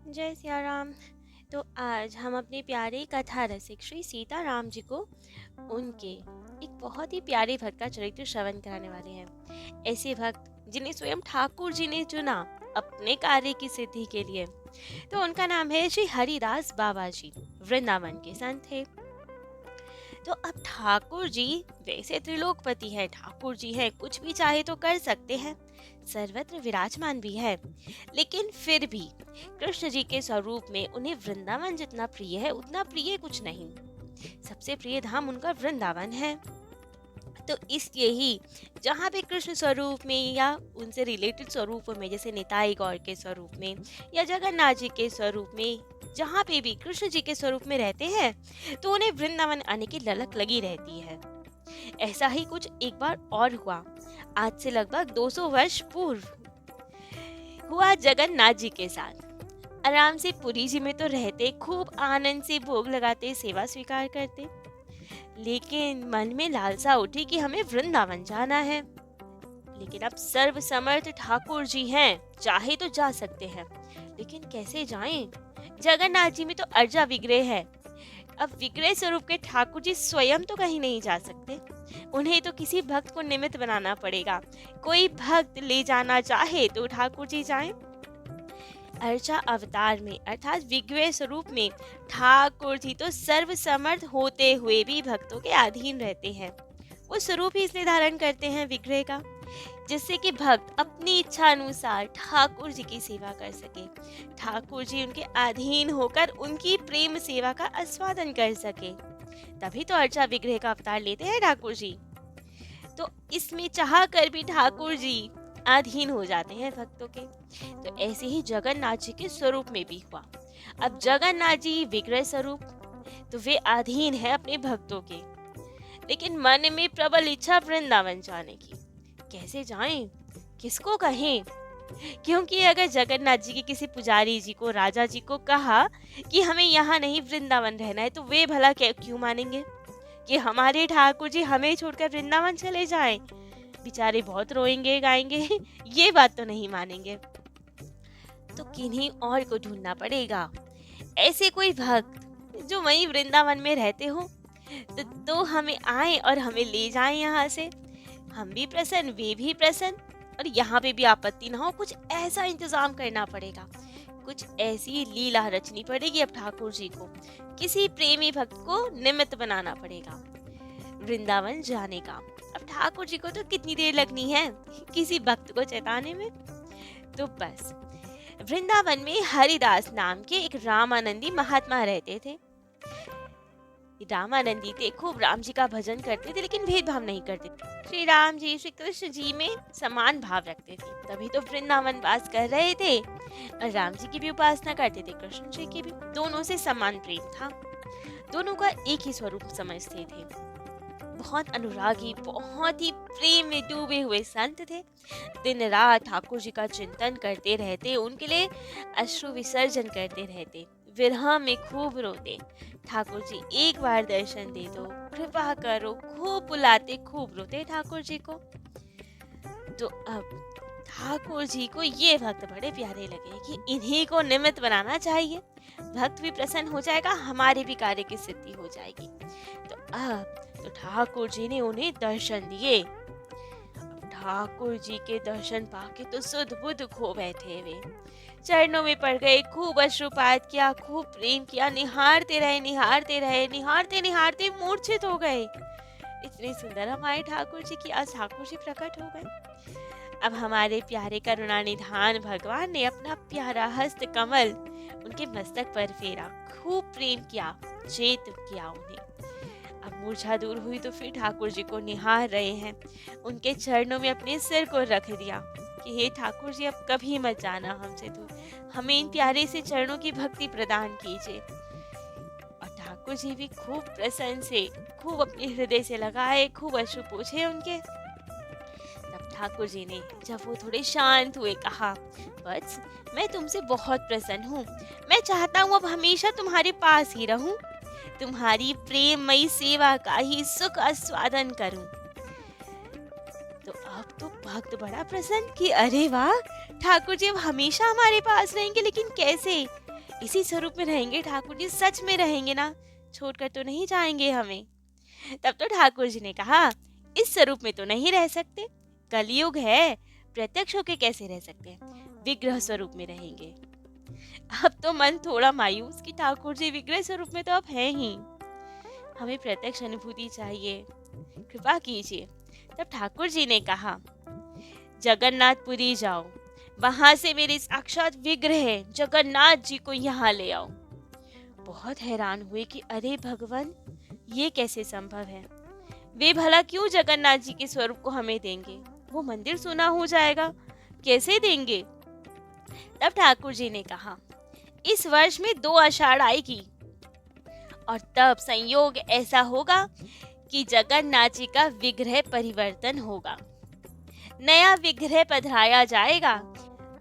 जय सिया राम। तो आज हम अपने प्यारे कथा रसिक श्री सीताराम जी को उनके एक बहुत ही प्यारे भक्त का चरित्र श्रवण कराने वाले हैं। ऐसे भक्त जिन्हें स्वयं ठाकुर जी ने चुना अपने कार्य की सिद्धि के लिए। तो उनका नाम है श्री हरिदास बाबा जी, वृंदावन के संत थे। तो अब ठाकुर जी वैसे त्रिलोकपति है, ठाकुर जी हैं, कुछ भी चाहे तो कर सकते हैं, सर्वत्र विराजमान भी है। लेकिन फिर भी कृष्ण जी के स्वरूप में उन्हें वृंदावन जितना प्रिय है उतना प्रिय कुछ नहीं। सबसे प्रिय धाम उनका वृंदावन है। तो इसलिए ही जहाँ पे कृष्ण स्वरूप में या उनसे रिलेटेड स्वरूपों में, जैसे निताई गौर के स्वरूप में या जगन्नाथ जी के स्वरूप में, जहाँ पे भी कृष्ण जी के स्वरूप में रहते हैं तो उन्हें वृंदावन आने की ललक लगी रहती है। ऐसा ही कुछ एक बार और हुआ। आज से लगभग 200 वर्ष पूर्व हुआ जगन्नाथ जी के साथ। आराम से पुरी जी में तो रहते, खूब आनंद से भोग लगाते, सेवा स्वीकार करते, लेकिन मन में लालसा उठी कि हमें वृंदावन जाना है। लेकिन अब सर्व समर्थ ठाकुर जी हैं, चाहे तो जा सकते हैं, लेकिन कैसे जाएं? जगन्नाथ जी में तो अर्जा विग्रह है। अब विग्रह स्वरूप के ठाकुर जी स्वयं तो कहीं नहीं जा सकते, उन्हें तो किसी भक्त को निमित्त बनाना पड़ेगा। कोई भक्त ले जाना चाहे तो ठाकुर जी जाएं। अर्चा अवतार में अर्थात विग्रह स्वरूप में ठाकुर जी तो सर्व समर्थ होते हुए भी भक्तों के अधीन रहते हैं। वो स्वरूप ही इसलिए धारण करते हैं विग्रह का, जिससे कि भक्त अपनी इच्छा अनुसार ठाकुर जी की सेवा कर सके, ठाकुर जी उनके अधीन होकर उनकी प्रेम सेवा का आस्वादन कर सके। तभी तो अर्चा विग्रह का अवतार लेते हैं ठाकुर जी। तो इसमें चाह कर भी ठाकुर जी अधीन हो जाते हैं भक्तों के। तो ऐसे ही जगन्नाथ जी के स्वरूप में भी हुआ। अब जगन्नाथ जी विग्रह स्वरूप, तो वे अधीन है अपने भक्तों के, लेकिन मन में प्रबल इच्छा वृंदावन जाने की। कैसे जाएं? किसको कहें? क्योंकि अगर जगन्नाथ जी के किसी पुजारी जी को, राजा जी को कहा कि हमें यहाँ नहीं वृंदावन रहना है, तो वे भला क्यों मानेंगे कि हमारे ठाकुर जी हमें छोड़कर वृंदावन चले जाएं? बेचारे बहुत रोएंगे गाएंगे ये बात तो नहीं मानेंगे। तो किन्हीं और को ढूंढना पड़ेगा, ऐसे कोई भक्त जो वहीं वृंदावन में रहते हो, तो हमें आए और हमें ले जाएं यहाँ से। हम भी प्रसन्न, वे भी प्रसन्न, और यहाँ पे भी आपत्ति ना हो। कुछ ऐसा इंतजाम करना पड़ेगा, कुछ ऐसी लीला रचनी पड़ेगी। अब ठाकुर जी को किसी प्रेमी भक्त को निमित्त बनाना पड़ेगा वृंदावन जाने का। अब ठाकुर जी को तो कितनी देर लगनी है किसी भक्त को चेताने में। तो बस वृंदावन में हरिदास नाम के एक रामानंदी महात्मा रहते थे। रामानंदी थे, खूब राम जी का भजन करते थे, लेकिन भेदभाव नहीं करते थे। श्री राम जी, श्री कृष्ण जी में समान भाव रखते थे, तभी तो वृंदावन वास कर रहे थे। और राम जी की भी उपासना करते थे, कृष्ण जी की भी। दोनों से समान प्रेम था, दोनों का एक ही स्वरूप समझते थे। बहुत अनुरागी, बहुत ही प्रेम में डूबे हुए संत थे। दिन रात ठाकुर जी का चिंतन करते रहते, उनके लिए अश्रु विसर्जन करते रहते, विरह में खूब रोते। ठाकुर जी एक बार दर्शन दे दो, कृपा करो, खूब बुलाते, खूब रोते ठाकुर जी को। तो अब ठाकुर जी को ये भक्त बड़े प्यारे लगे कि इन्हीं को निमित्त बनाना चाहिए, भक्त भी प्रसन्न हो जाएगा, हमारे भी कार्य की सिद्धि हो जाएगी। तो अब तो ठाकुर जी ने उन्हें दर्शन दिए। ठाकुर जी के दर्शन पाके तो सुध बुध खो बैठे वे, चरणों में पड़ गए, खूब अश्रुपात किया, खूब प्रेम किया, निहारते रहे, निहारते रहे, निहारते निहारते मूर्छित हो गए। इतने सुंदर हमारे ठाकुर जी की आज ठाकुर जी प्रकट हो गए। अब हमारे प्यारे करुणा निधान भगवान ने अपना प्यारा हस्त कमल उनके मस्तक पर फेरा, खूब प्रेम किया, चेत किया उन्हें। अब मूर्छा दूर हुई तो फिर ठाकुर जी को निहार रहे हैं, उनके चरणों में अपने सिर को रख दिया कि हे ठाकुर जी, अब कभी मत जाना हमसे दूर, हमें इन प्यारे से चरणों की भक्ति प्रदान कीजिए। और ठाकुर जी भी खूब प्रसन्न से, खूब अपने हृदय से लगाए, खूब अश्रु पोंछे उनके। तब ठाकुर जी ने, जब वो थोड़े शांत हुए, कहा, वत्स, मैं तुमसे बहुत प्रसन्न हूँ, मैं चाहता हूँ अब हमेशा तुम्हारे पास ही रहूं, तुम्हारी प्रेममयी सेवा का ही सुख आस्वादन करूं। तो अब तो भक्त बड़ा प्रसन्न कि अरे वाह, ठाकुर जी अब हमेशा हमारे पास रहेंगे, लेकिन कैसे? इसी स्वरूप में रहेंगे ठाकुर जी, सच में रहेंगे ना, छोड़कर तो नहीं जाएंगे हमें। तब तो ठाकुर जी ने कहा, इस स्वरूप में तो नहीं रह सकते, कलयुग है, प्रत्यक्ष होके कैसे रह सकते हैं, विग्रह स्वरूप में रहेंगे। अब तो मन थोड़ा मायूस कि ठाकुर जी विग्रह स्वरूप में तो अब हैं ही, हमें प्रत्यक्ष अनुभूति चाहिए, कृपा कीजिए। तब ठाकुर जी ने कहा, जगन्नाथपुरी जाओ, वहां से मेरे साक्षात विग्रह जगन्नाथ जी को यहाँ ले आओ। बहुत हैरान हुए कि अरे भगवान, ये कैसे संभव है, वे भला क्यों जगन्नाथ जी के स्वरूप को हमें देंगे, वो मंदिर सुना हो जाएगा, कैसे देंगे। तब ठाकुर जी ने कहा, इस वर्ष में 2 आषाढ़ आएगी और तब संयोग ऐसा होगा कि जगन्नाथ जी का विग्रह परिवर्तन होगा, नया विग्रह पधराया जाएगा,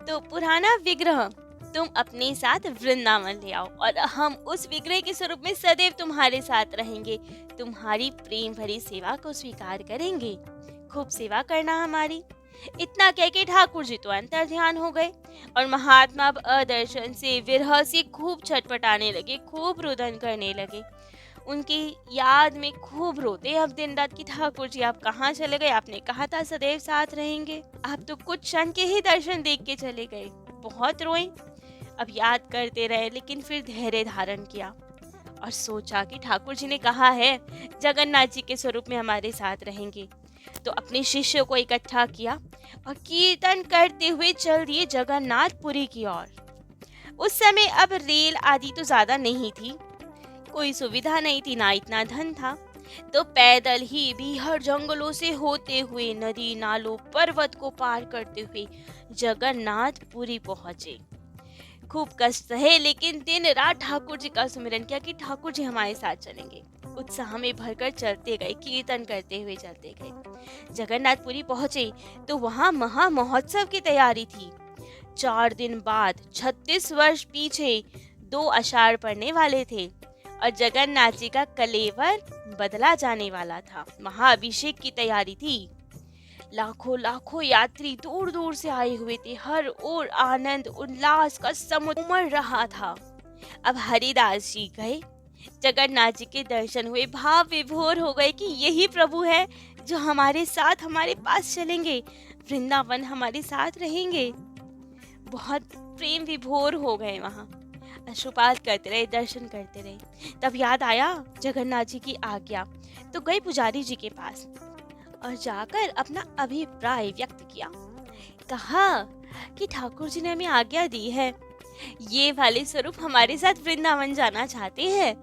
तो पुराना विग्रह तुम अपने साथ वृंदावन ले आओ और हम उस विग्रह के स्वरूप में सदैव तुम्हारे साथ रहेंगे, तुम्हारी प्रेम भरी सेवा को स्वीकार करेंगे, खूब सेवा करना हमारी। इतना कह के ठाकुर जी तो अंतर ध्यान हो गए और महात्मा अब अदर्शन से विरह से खूब छटपटाने लगे, खूब रुदन करने लगे। उनकी याद में खूब रोते अब दिन रात कि ठाकुर जी आप कहाँ चले गए, आपने कहा था सदैव साथ रहेंगे, आप तो कुछ क्षण के ही दर्शन देख के चले गए। बहुत रोए, अब याद करते रहे, लेकिन फिर धैर्य धारण किया और सोचा कि ठाकुर जी ने कहा है जगन्नाथ जी के स्वरूप में हमारे साथ रहेंगे, तो अपने शिष्यों को इकट्ठा किया और कीर्तन करते हुए चल दिए जगन्नाथपुरी की ओर। उस समय अब रेल आदि तो ज्यादा नहीं थी, कोई सुविधा नहीं थी, ना इतना धन था, तो पैदल ही बीहड़ जंगलों से होते हुए नदी नालों पर्वत को पार करते हुए जगन्नाथपुरी पहुंचे। खूब कष्ट सहे, लेकिन दिन रात ठाकुर जी का सुमिरन किया कि ठाकुर जी हमारे साथ चलेंगे। उत्साह में भरकर चलते गए, कीर्तन करते हुए चलते गए। जगन्नाथपुरी पहुंचे तो वहां महा महोत्सव की तैयारी थी। 4 दिन बाद 36 वर्ष पीछे 2 आषाढ़ पड़ने वाले थे और जगन्नाथ जी का कलेवर बदला जाने वाला था। महाअभिषेक की तैयारी थी। लाखों लाखों यात्री दूर दूर से आए हुए थे, हर ओर आनंद उल्लास का समुद्र उमड़ रहा था। अब हरिदास जी गए, जगन्नाथ जी के दर्शन हुए, भाव विभोर हो गए कि यही प्रभु है जो हमारे साथ हमारे पास चलेंगे, वृंदावन हमारे साथ रहेंगे। बहुत प्रेम विभोर हो गए, वहाँ अश्रुपात करते रहे, दर्शन करते रहे। तब याद आया जगन्नाथ जी की आज्ञा, तो गए पुजारी जी के पास और जाकर अपना अभिप्राय व्यक्त किया। कहा कि ठाकुर जी ने हमें आज्ञा दी है, ये वाले स्वरूप हमारे साथ वृंदावन जाना चाहते हैं,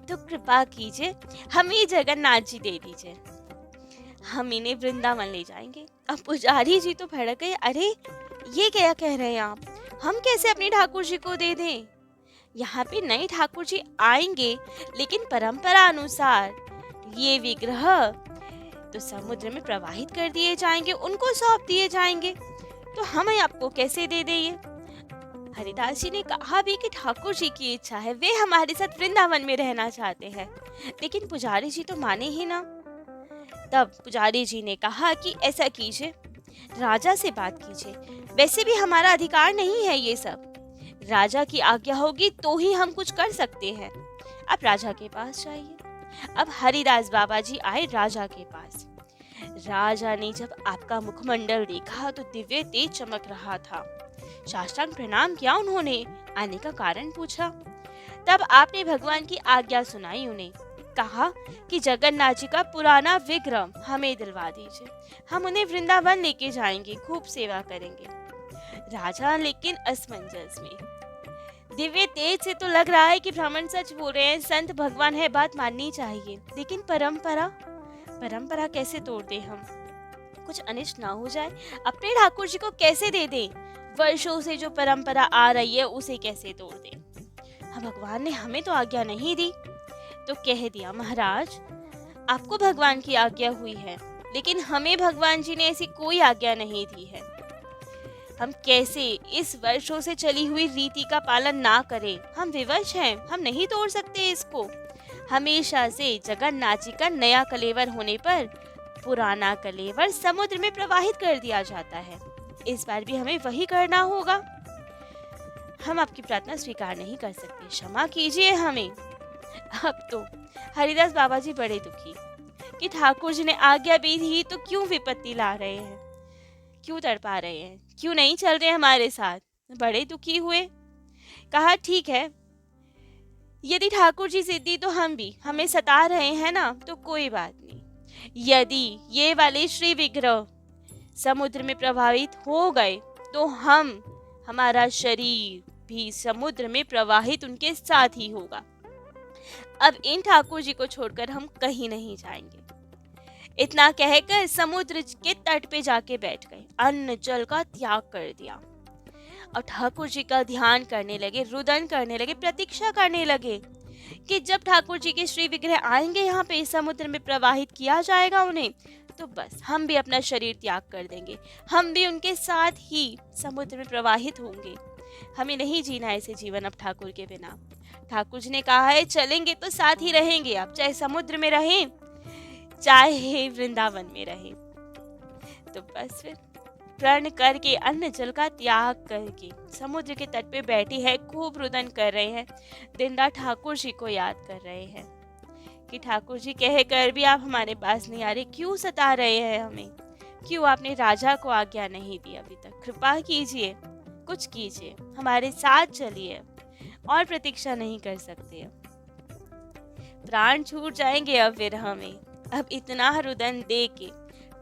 तो कृपा कीजिए हमें जगन्नाथ जी दे दीजिए, हम इन्हें वृंदावन ले जाएंगे। अब पुजारी जी तो भड़क गए, अरे ये क्या कह रहे हैं आप, हम कैसे अपने ठाकुर जी को दे दें, यहाँ पे नए ठाकुर जी आएंगे, लेकिन परंपरा अनुसार ये विग्रह तो समुद्र में प्रवाहित कर दिए जाएंगे, उनको सौंप दिए जाएंगे, तो हमें आपको कैसे दे दे ये। हरिदास जी ने कहा भी कि ठाकुर जी की इच्छा है, वे हमारे साथ वृंदावन में रहना चाहते हैं, लेकिन पुजारी जी तो माने ही ना। तब पुजारी जी ने कहा कि ऐसा कीजिए, राजा से बात कीजिए, वैसे भी हमारा अधिकार नहीं है ये सब, राजा की आज्ञा होगी तो ही हम कुछ कर सकते हैं। अब राजा के पास जाइए। अब हरिदास बाबा जी आए राजा के पास। राजा ने जब आपका मुखमंडल देखा तो दिव्य तेज चमक रहा था। साष्टांग प्रणाम किया उन्होंने, आने का कारण पूछा। तब आपने भगवान की आज्ञा सुनाई उन्हें, कहा कि जगन्नाथ जी का पुराना विग्रह हमें दिलवा दीजिए, हम उन्हें वृंदावन लेके जाएंगे, खूब सेवा करेंगे। राजा लेकिन असमंजस में, दिव्य तेज से तो लग रहा है कि ब्राह्मण सच बोल रहे हैं, संत भगवान है, बात माननी चाहिए, लेकिन परंपरा कैसे तोड़ दे हम, कुछ अनिष्ट ना हो जाए, अपने ठाकुर जी को कैसे दे दें, वर्षों से जो परंपरा आ रही है उसे कैसे तोड़ दें। हाँ, भगवान ने हमें तो आज्ञा नहीं दी, तो कह दिया महाराज आपको भगवान की आज्ञा हुई है, लेकिन हमें भगवान जी ने ऐसी कोई आज्ञा नहीं दी है, हम कैसे इस वर्षों से चली हुई रीति का पालन ना करें, हम विवश हैं, हम नहीं तोड़ सकते इसको। हमेशा से जगन्नाथ जी का नया कलेवर होने पर पुराना कलेवर समुद्र में प्रवाहित कर दिया जाता है, इस बार भी हमें वही करना होगा। हम आपकी प्रार्थना स्वीकार नहीं कर सकते, क्षमा कीजिए हमें। अब तो हरिदास बाबा जी बड़े दुखी कि ठाकुर जी ने आज्ञा भी दी तो क्यों विपत्ति ला रहे हैं, क्यों तड़पा रहे हैं, क्यों नहीं चल रहे हमारे साथ। बड़े दुखी हुए। कहा ठीक है, यदि ठाकुर जी जिद्दी तो हम भी, हमें सता रहे हैं ना तो कोई बात नहीं। यदि ये वाले श्री विग्रह समुद्र में प्रवाहित हो गए तो हमारा शरीर भी समुद्र में प्रवाहित उनके साथ ही होगा। अब इन ठाकुर जी को छोड़कर हम कहीं नहीं जाएंगे। इतना कहकर समुद्र के तट पे जाके बैठ गए, अन्न जल का त्याग कर दिया और ठाकुर जी का ध्यान करने लगे, रुदन करने लगे, प्रतीक्षा करने लगे कि जब ठाकुर जी के श्री विग्रह आएंगे यहाँ पे, समुद्र में प्रवाहित किया जाएगा उन्हें, तो बस हम भी अपना शरीर त्याग कर देंगे, हम भी उनके साथ ही समुद्र में प्रवाहित होंगे। हमें नहीं जीना ऐसे जीवन अब ठाकुर के बिना। ठाकुर जी ने कहा है चलेंगे तो साथ ही रहेंगे, आप चाहे समुद्र में रहें चाहे वृंदावन में रहें। तो बस फिर प्रण करके, अन्न जल का त्याग करके समुद्र के तट पे बैठे हैं, खूब रुदन कर रहे हैं, दिन रात ठाकुर जी को याद कर रहे हैं कि ठाकुर जी कह कर भी आप हमारे पास नहीं आ रहे, क्यों सता रहे हैं हमें, क्यों आपने राजा को आज्ञा नहीं दी अभी तक, कृपा कीजिए, कुछ कीजिए, हमारे साथ चलिए, और प्रतीक्षा नहीं कर सकते। प्राण छूट जाएंगे अब फिर हमें। अब इतना रुदन दे के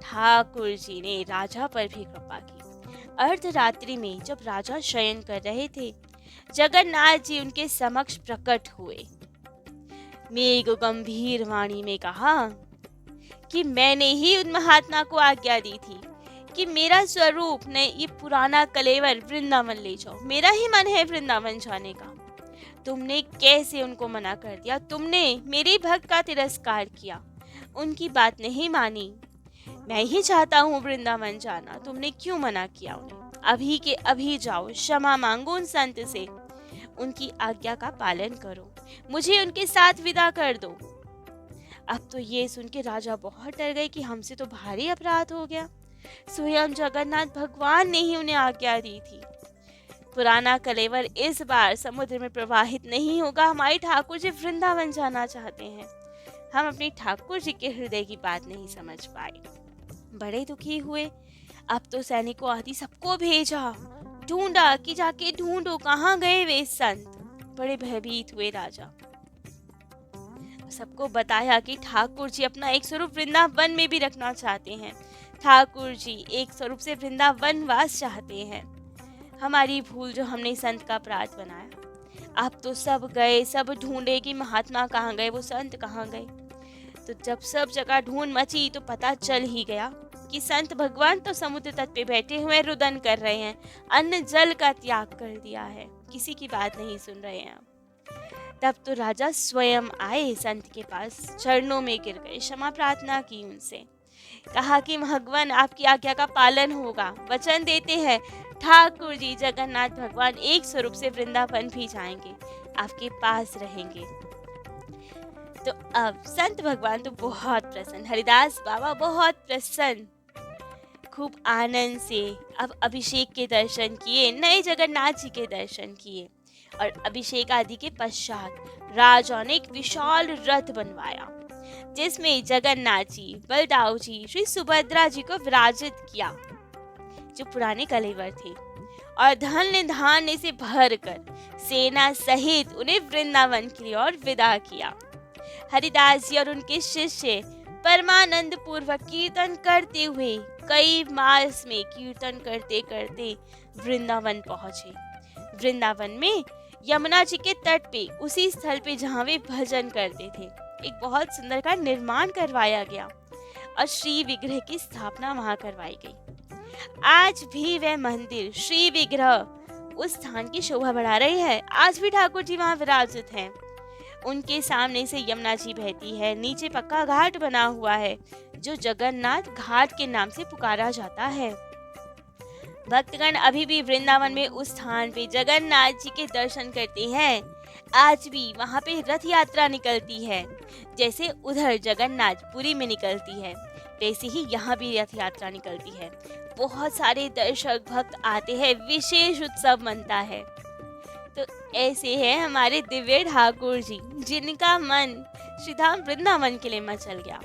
ठाकुर जी ने राजा पर भी कृपा की। अर्धरात्रि में जब राजा शयन कर रहे थे, जगन्नाथ जी उनके समक्ष प्रकट हुए। मेघ गंभीर वाणी में कहा कि मैंने ही उन महात्मा को आज्ञा दी थी कि मेरा स्वरूप ने ये पुराना कलेवर वृंदावन ले जाओ, मेरा ही मन है वृंदावन जाने का। तुमने कैसे उनको मना कर दिया, तुमने मेरे भक्त का तिरस्कार किया, उनकी बात नहीं मानी। मैं ही चाहता हूँ वृंदावन जाना, तुमने क्यों मना किया उन्हें? अभी के अभी जाओ, क्षमा मांगो उन संत से, उनकी आज्ञा का पालन करो, मुझे उनके साथ विदा कर दो। अब तो ये सुन के राजा बहुत डर गए कि हमसे तो भारी अपराध हो गया, स्वयं जगन्नाथ भगवान ने ही उन्हें आज्ञा दी थी। पुराना कलेवर इस बार समुद्र में प्रवाहित नहीं होगा, हमारे ठाकुर जी वृंदावन जाना चाहते हैं। हम अपने ठाकुर जी के हृदय की बात नहीं समझ पाए, बड़े दुखी हुए। अब तो सैनिकों आदि सबको भेजा, ढूंढा कि जाके ढूंढो कहाँ गए वे संत। बड़े भयभीत हुए राजा, सबको बताया कि ठाकुर जी अपना एक स्वरूप वृंदावन में भी रखना चाहते हैं, ठाकुर जी एक स्वरूप से वृंदावन वास चाहते हैं। हमारी भूल जो हमने संत का अपराध बनाया। अब तो सब गए, सब ढूंढे कि महात्मा कहाँ गए, वो संत कहाँ गए। तो जब सब जगह ढूंढ मची तो पता चल ही गया कि संत भगवान तो समुद्र तट पे बैठे हुए रुदन कर रहे हैं, अन्न जल का त्याग कर दिया है, किसी की बात नहीं सुन रहे हैं। तब तो राजा स्वयं आए संत के पास, चरणों में गिर गए, क्षमा प्रार्थना की उनसे, कहा कि भगवान आपकी आज्ञा का पालन होगा, वचन देते हैं ठाकुर जी जगन्नाथ भगवान एक स्वरूप से वृंदावन भी जाएंगे, आपके पास रहेंगे। तो अब संत भगवान तो बहुत प्रसन्न, हरिदास बाबा बहुत प्रसन्न, खूब आनंद से अब अभिषेक के दर्शन किए, नए जगन्नाथ जी के दर्शन किए। और अभिषेक आदि के पश्चात राजा ने एक विशाल रथ बनवाया जिसमें जगन्नाथ जी, बलदाऊ जी, श्री सुभद्रा जी को विराजित किया जो पुराने कलेवर थे, और धन धान्य से भरकर सेना सहित उन्हें वृंदावन की ओर विदा किया। हरिदास जी और उनके शिष्य परमानंद पूर्वक कीर्तन करते हुए कई मास में कीर्तन करते करते वृंदावन पहुंचे। वृंदावन में यमुना जी के तट पे, उसी स्थल पे जहाँ वे भजन करते थे, एक बहुत सुंदर का निर्माण करवाया गया और श्री विग्रह की स्थापना वहाँ करवाई गई। आज भी वह मंदिर, श्री विग्रह उस स्थान की शोभा बढ़ा रही है। आज भी ठाकुर जी वहाँ विराजित हैं। उनके सामने से यमुना जी बहती है, नीचे पक्का घाट बना हुआ है जो जगन्नाथ घाट के नाम से पुकारा जाता है। भक्तगण अभी भी वृंदावन में उस स्थान पे जगन्नाथ जी के दर्शन करते हैं। आज भी वहाँ पे रथ यात्रा निकलती है, जैसे उधर जगन्नाथपुरी में निकलती है वैसे ही यहाँ भी रथ यात्रा निकलती है। बहुत सारे दर्शक भक्त आते हैं, विशेष उत्सव मनता है। तो ऐसे हैं हमारे दिव्य ठाकुर जी, जिनका मन श्रीधाम वृंदावन के लिए मचल गया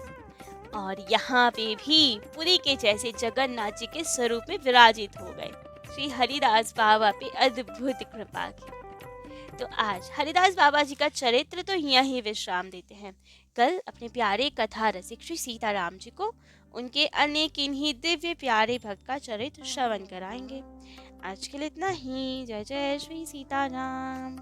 और यहाँ पे भी पुरी के जैसे जगन्नाथ जी के स्वरूप में विराजित हो गए। श्री हरिदास बाबा पे अद्भुत कृपा की। तो आज हरिदास बाबा जी का चरित्र तो यहीं विश्राम देते हैं। कल अपने प्यारे कथा रसिक श्री सीताराम जी को उनके अनेक इन्हीं दिव्य प्यारे भक्त का चरित्र श्रवण कराएंगे। आज के लिए इतना ही। जय जय श्री सीताराम।